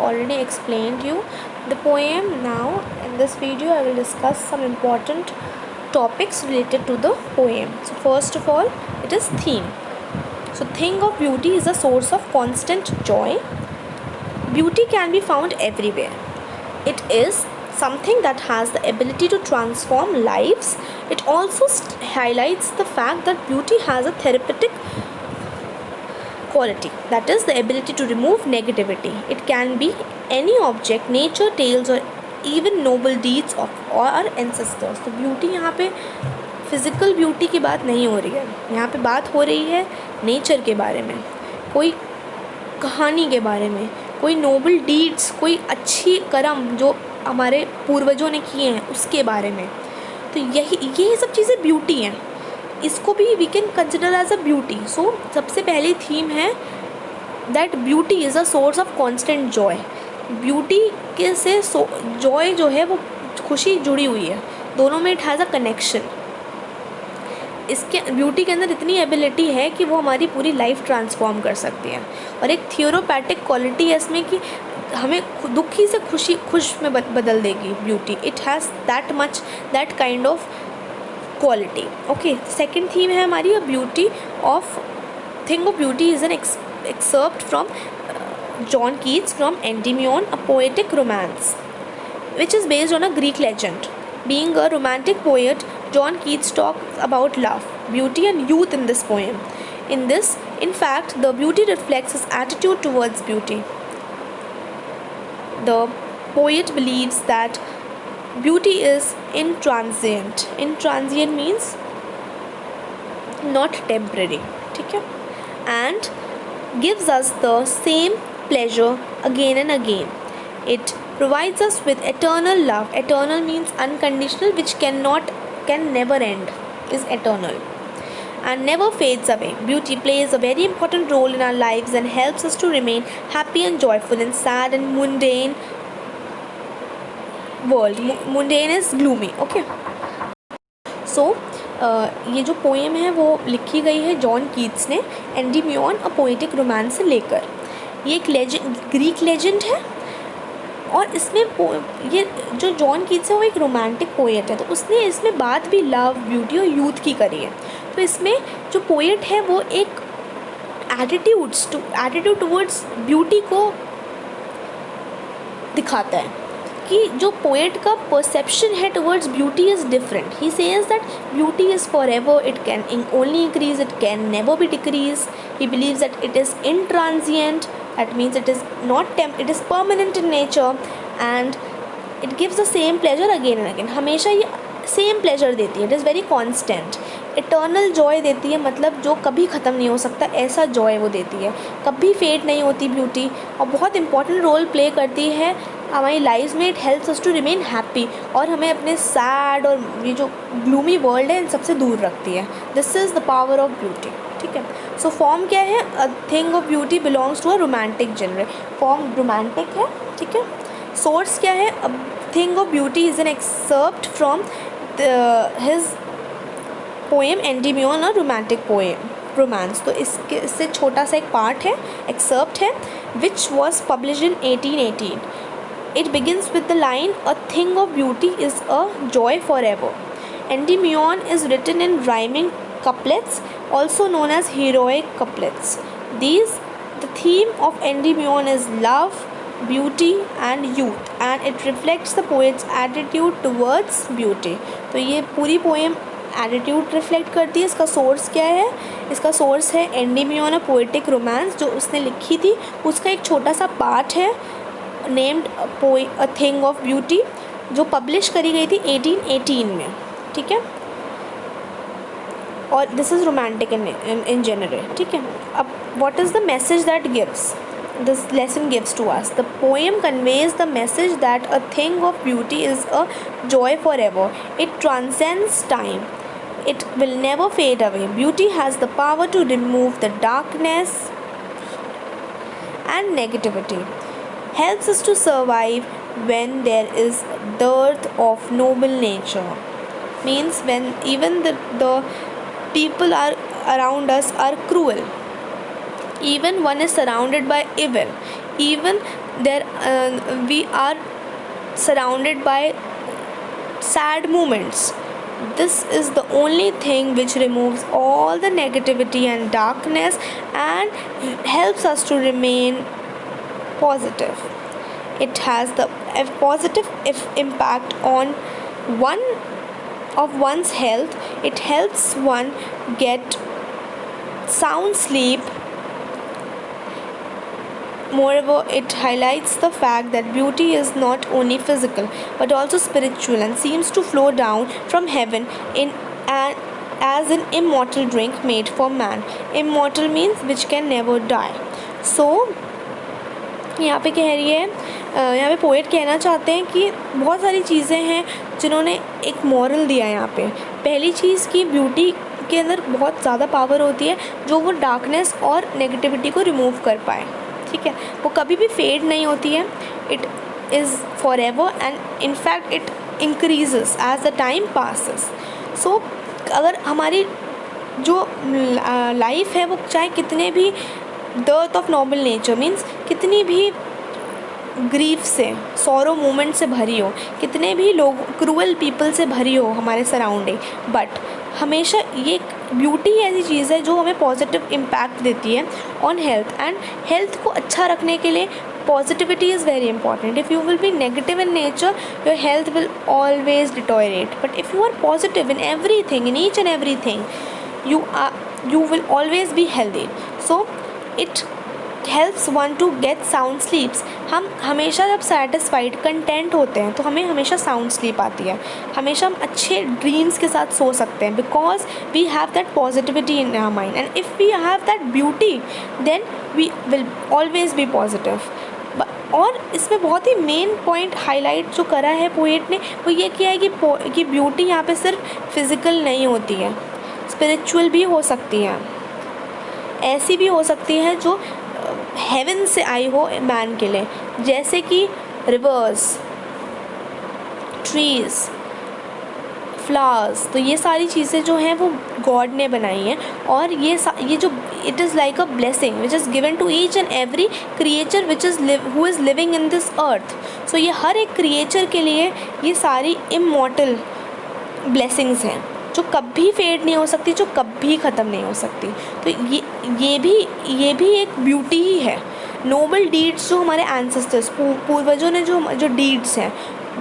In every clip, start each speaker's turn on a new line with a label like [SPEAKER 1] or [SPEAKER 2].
[SPEAKER 1] already explained you the poem. Now in this video I will discuss some important topics related to the poem. So first of all, it is theme. So thing of beauty is a source of constant joy. Beauty can be found everywhere. It is something that has the ability to transform lives. It also highlights the fact that beauty has a therapeutic quality, that is the ability to remove negativity. It can be any object, nature, tales or even noble deeds of our ancestors. तो beauty यहाँ पे physical beauty की बात नहीं हो रही है, यहाँ पे बात हो रही है नेचर के बारे में, कोई कहानी के बारे में, कोई नोबल डीड्स, कोई अच्छी कर्म जो हमारे पूर्वजों ने किए हैं उसके बारे में. तो यही सब चीज़ें ब्यूटी हैं. इसको भी we can consider as a beauty. So सबसे पहली थीम है that beauty is a source of constant joy. Beauty के से जॉय जो है वो खुशी जुड़ी हुई है, दोनों में इट हैज़ अ कनेक्शन. इसके ब्यूटी के अंदर इतनी एबिलिटी है कि वो हमारी पूरी लाइफ ट्रांसफॉर्म कर सकती है. और एक थियोरोपैटिक क्वालिटी है इसमें कि हमें दुखी से खुश में बदल देगी beauty. It has that much that kind of quality. Okay, second theme है हमारी beauty of thing of beauty is an excerpt from John Keats from Endymion, a poetic romance which is based on a Greek legend. Being a romantic poet, John Keats talks about love, beauty and youth in this poem. In fact, the beauty reflects his attitude towards beauty. The poet believes that beauty is intransient. Intransient means not temporary, ठीक है? And gives us the same pleasure again and again. It provides us with eternal love. Eternal means unconditional, which can never end, is eternal and never fades away. Beauty plays a very important role in our lives and helps us to remain happy and joyful in sad and mundane world. Mundane is gloomy. Okay, so ये जो poem है वो लिखी गई है John Keats ने Endymion a poetic romance से लेकर. ये एक ग्रीक लेजेंड है और इसमें ये जो जॉन कीट्स है वो एक रोमांटिक पोएट है, तो उसने इसमें बात भी लव, ब्यूटी और यूथ की करी है. तो इसमें जो पोएट है वो एक एटीट्यूड टुवर्ड्स ब्यूटी को दिखाता है कि जो पोएट का परसेप्शन है towards beauty is different. He says that beauty is for ever, it can only increase, it can never be decrease. He believes that it is intransient. That means it is not it is permanent in nature and it gives the same pleasure again and again. हमेशा ये same pleasure देती है. It is very constant. Eternal Joy देती है, मतलब जो कभी ख़त्म नहीं हो सकता, ऐसा जॉय वो देती है. कभी फेड नहीं होती ब्यूटी और बहुत इंपॉर्टेंट रोल प्ले करती है हमारी लाइफ में. It helps us to remain happy और हमें अपने सैड और ये जो ग्लूमी वर्ल्ड है इन सबसे दूर रखती है. This is the power of beauty. ठीक है. सो फॉर्म क्या है? A thing of beauty belongs to a romantic genre. Form romantic है. ठीक है. सोर्स क्या है? A thing of beauty is an excerpt from his poem Endymion, a romantic poem romance. तो इससे छोटा सा एक पार्ट है, एक्सर्प्ट है, which was publish in 1818. It begins with the line, "A thing of beauty is a joy forever." Endymion is written in rhyming couplets, also known as heroic couplets. The theme of Endymion is love, beauty and youth, and it reflects the poet's attitude towards beauty. तो ये पूरी poem attitude reflect करती है. इसका source क्या है? इसका source है एंडीमियन, अ पोएटिक रोमांस, जो उसने लिखी थी. उसका एक छोटा सा पार्ट है named a thing of beauty, जो पब्लिश करी गई थी 1818 में. ठीक है. और this is romantic in general. ठीक है. अब what is the message that gives this lesson gives to us? The poem conveys the message that a thing of beauty is a joy forever. It transcends time. It will never fade away. Beauty has the power to remove the darkness and negativity, helps us to survive when there is dearth of noble nature. Means when even the people are around us are cruel, even one is surrounded by evil, even we are surrounded by sad moments. This is the only thing which removes all the negativity and darkness and helps us to remain positive. It has the a positive impact on one of one's health. It helps one get sound sleep. Moreover, it highlights the fact that beauty is not only physical but also spiritual and seems to flow down from heaven as an immortal drink made for man. Immortal means which can never die. So यहाँ पे कह रही है, यहाँ पे poet कहना चाहते हैं कि बहुत सारी चीज़ें हैं जिन्होंने एक मॉरल दिया है यहाँ पे. पहली चीज़ कि ब्यूटी के अंदर बहुत ज़्यादा पावर होती है जो वो डार्कनेस और नेगेटिविटी को रिमूव कर पाए. ठीक है, वो कभी भी फेड नहीं होती है. It is forever and in fact it increases as the time passes. So अगर हमारी जो लाइफ है वो चाहे कितने भी dearth of noble nature means कितनी भी ग्रीफ से सॉरो मोमेंट से भरी हो, कितने भी लोग क्रूअल पीपल से भरी हो हमारे सराउंडिंग, बट हमेशा ये ब्यूटी ऐसी चीज़ है जो हमें पॉजिटिव इम्पैक्ट देती है ऑन हेल्थ. एंड हेल्थ को अच्छा रखने के लिए positivity is very important. If you will be negative in nature, your health will always deteriorate. But if you are positive in everything, in each and everything, you will always be healthy. So it helps one to get sound sleeps. हम हमेशा जब satisfied, content होते हैं तो हमें हमेशा sound sleep आती है. हमेशा हम अच्छे dreams के साथ सो सकते हैं because we have that positivity in our mind. And if we have that beauty, then we will always be positive. और इसमें बहुत ही मेन पॉइंट हाईलाइट जो करा है पोएट ने वो ये किया है कि ब्यूटी यहाँ पे सिर्फ फिज़िकल नहीं होती है, स्पिरिचुअल भी हो सकती है. ऐसी भी हो सकती है जो हेवन से आई हो मैन के लिए, जैसे कि रिवर्स, ट्रीज़, फ्लावर्स. तो ये सारी चीज़ें जो हैं वो गॉड ने बनाई हैं और ये जो it is like a blessing which is given to each and every creature which is who is living in this earth. सो ये हर एक क्रिएचर के लिए ये सारी इमॉर्टल ब्लेसिंग्स हैं जो कभी फेड नहीं हो सकती, जो कभी ख़त्म नहीं हो सकती. तो ये भी एक ब्यूटी ही है. नोबल डीड्स जो हमारे एंसेस्टर्स पूर्वजों ने जो डीड्स हैं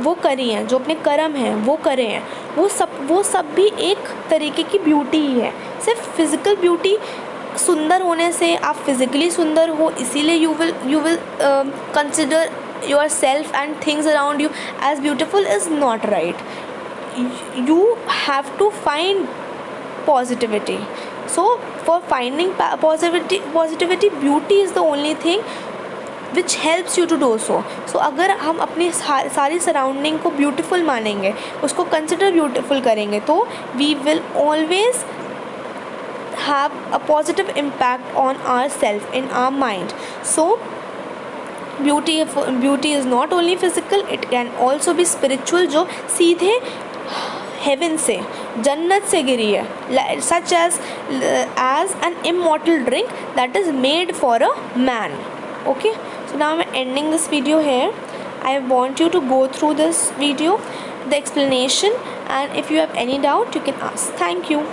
[SPEAKER 1] वो करी हैं, जो अपने कर्म हैं वो करे हैं, वो सब भी एक तरीके की ब्यूटी ही है. सिर्फ फिज़िकल ब्यूटी सुंदर होने से आप फिज़िकली सुंदर हो इसीलिए you will consider yourself and things around you as beautiful is not right. You have to find positivity. So for finding positivity, beauty is the only thing which helps you to do so. So अगर हम अपनी सारी surrounding को beautiful मानेंगे, उसको consider beautiful करेंगे, तो we will always have a positive impact on ourselves in our mind. So beauty is not only physical, it can also be spiritual, जो सीधे हेवन से, जन्नत से गिरी है, such as an immortal drink that is made for a man. Okay, so now I'm ending this video here. I want you to go through this video, the explanation, and if you have any doubt you can ask. Thank you.